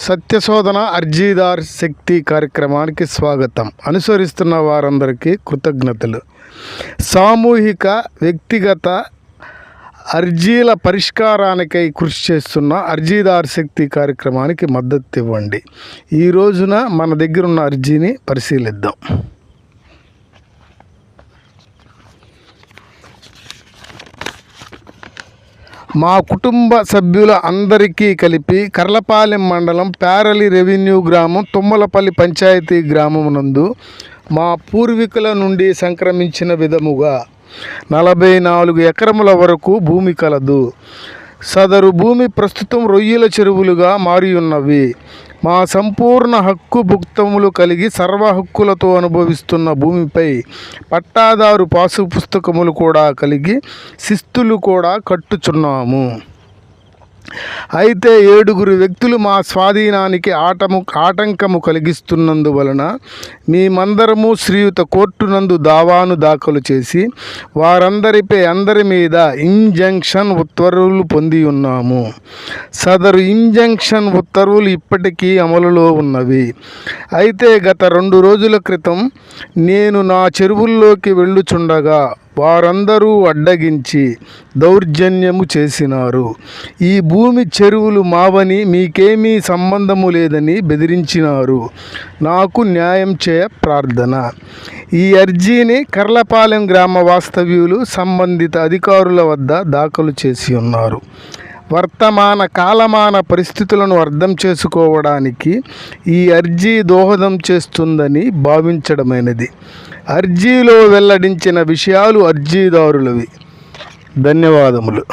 సత్యశోధన అర్జీదార్ శక్తి కార్యక్రమానికి స్వాగతం. అనుసరిస్తున్న వారందరికీ కృతజ్ఞతలు. సామూహిక వ్యక్తిగత అర్జీల పరిష్కారానికై కృషి చేస్తున్న అర్జీదార్ శక్తి కార్యక్రమానికి మద్దతు ఇవ్వండి. ఈ రోజున మన దగ్గర ఉన్న అర్జీని పరిశీలిద్దాం. మా కుటుంబ సభ్యుల అందరికీ కలిపి కర్లపాలెం మండలం పేరలి రెవెన్యూ గ్రామం తుమ్మలపల్లి పంచాయతీ గ్రామం నందు మా పూర్వీకుల నుండి సంక్రమించిన విధముగా 44 ఎకరముల వరకు భూమి కలదు. సదరు భూమి ప్రస్తుతం రొయ్యల చెరువులుగా మారి ఉన్నవి. మా సంపూర్ణ హక్కు భుక్తములు కలిగి సర్వ హక్కులతో అనుభవిస్తున్న భూమిపై పట్టాదారు పాసు పుస్తకములు కూడా కలిగి శిస్తులు కూడా కట్టుచున్నాము. అయితే 7 వ్యక్తులు మా స్వాధీనానికి ఆటంకము కలిగిస్తున్నందువలన మేమందరము శ్రీయుత కోర్టునందు దావాను దాఖలు చేసి అందరి మీద ఇంజంక్షన్ ఉత్తర్వులు పొంది ఉన్నాము. సదరు ఇంజంక్షన్ ఉత్తర్వులు ఇప్పటికీ అమలులో ఉన్నవి. అయితే గత 2 రోజుల క్రితం నేను నా చెరువుల్లోకి వెళ్ళుచుండగా వారందరూ అడ్డగించి దౌర్జన్యము చేసినారు. ఈ భూమి చెరువులు మావని, మీకేమీ సంబంధము లేదని బెదిరించినారు. నాకు న్యాయం చేయ ప్రార్థన. ఈ అర్జీని కర్లపాలెం గ్రామ వాస్తవ్యులు సంబంధిత అధికారుల వద్ద దాఖలు చేసి ఉన్నారు. వర్తమాన కాలమాన పరిస్థితులను అర్థం చేసుకోవడానికి ఈ అర్జీ దోహదం చేస్తుందని భావించడమైనది. అర్జీలో వెల్లడించిన విషయాలు అర్జీదారులవి. ధన్యవాదములు.